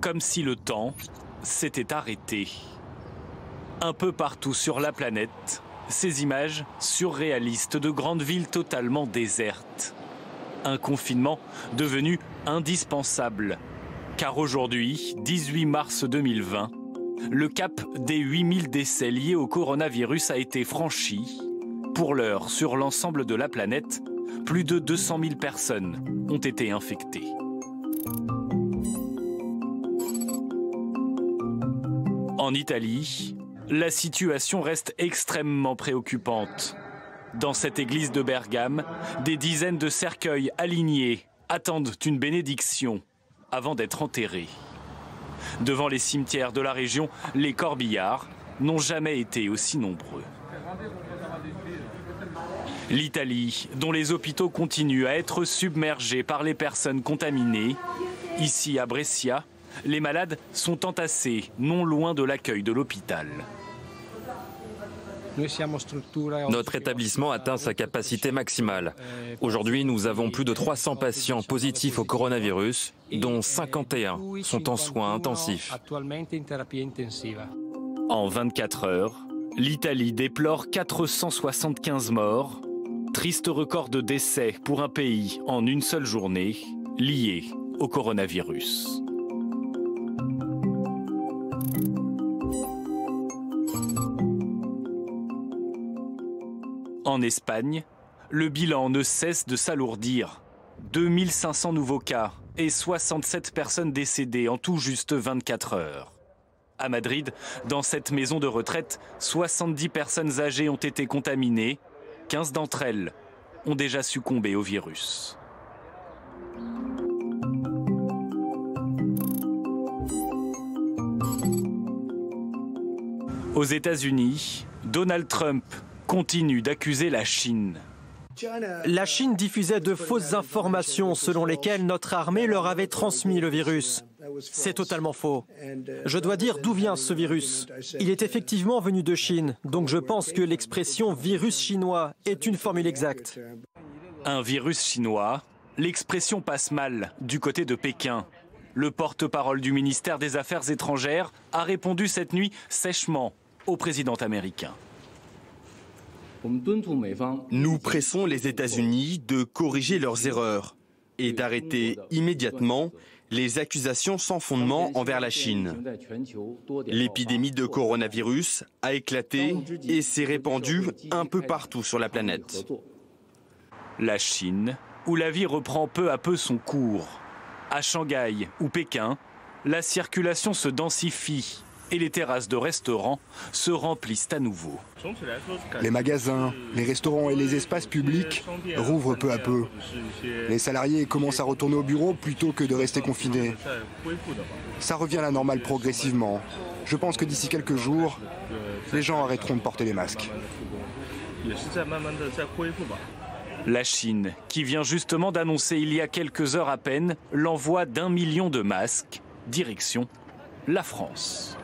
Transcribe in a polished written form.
Comme si le temps s'était arrêté. Un peu partout sur la planète, ces images surréalistes de grandes villes totalement désertes. Un confinement devenu indispensable. Car aujourd'hui, 18 mars 2020, le cap des 8000 décès liés au coronavirus a été franchi. Pour l'heure, sur l'ensemble de la planète, plus de 200 000 personnes ont été infectées. En Italie, la situation reste extrêmement préoccupante. Dans cette église de Bergame, des dizaines de cercueils alignés attendent une bénédiction avant d'être enterrés. Devant les cimetières de la région, les corbillards n'ont jamais été aussi nombreux. L'Italie, dont les hôpitaux continuent à être submergés par les personnes contaminées. Ici à Brescia, les malades sont entassés non loin de l'accueil de l'hôpital. Notre établissement atteint sa capacité maximale. Aujourd'hui, nous avons plus de 300 patients positifs au coronavirus, dont 51 sont en soins intensifs. En 24 heures, l'Italie déplore 475 morts. Triste record de décès pour un pays en une seule journée, lié au coronavirus. En Espagne, le bilan ne cesse de s'alourdir. 2500 nouveaux cas et 67 personnes décédées en tout juste 24 heures. À Madrid, dans cette maison de retraite, 70 personnes âgées ont été contaminées. 15 d'entre elles ont déjà succombé au virus. Aux États-Unis, Donald Trump continue d'accuser la Chine. La Chine diffusait de fausses informations selon lesquelles notre armée leur avait transmis le virus. C'est totalement faux. Je dois dire d'où vient ce virus. Il est effectivement venu de Chine, donc je pense que l'expression « virus chinois » est une formule exacte. Un virus chinois, l'expression passe mal du côté de Pékin. Le porte-parole du ministère des Affaires étrangères a répondu cette nuit sèchement au président américain. Nous pressons les États-Unis de corriger leurs erreurs et d'arrêter immédiatement les accusations sans fondement envers la Chine. L'épidémie de coronavirus a éclaté et s'est répandue un peu partout sur la planète. La Chine, où la vie reprend peu à peu son cours. À Shanghai ou Pékin, la circulation se densifie et les terrasses de restaurants se remplissent à nouveau. Les magasins, les restaurants et les espaces publics rouvrent peu à peu. Les salariés commencent à retourner au bureau plutôt que de rester confinés. Ça revient à la normale progressivement. Je pense que d'ici quelques jours, les gens arrêteront de porter les masques. La Chine, qui vient justement d'annoncer il y a quelques heures à peine l'envoi d'1 million de masques, direction la France.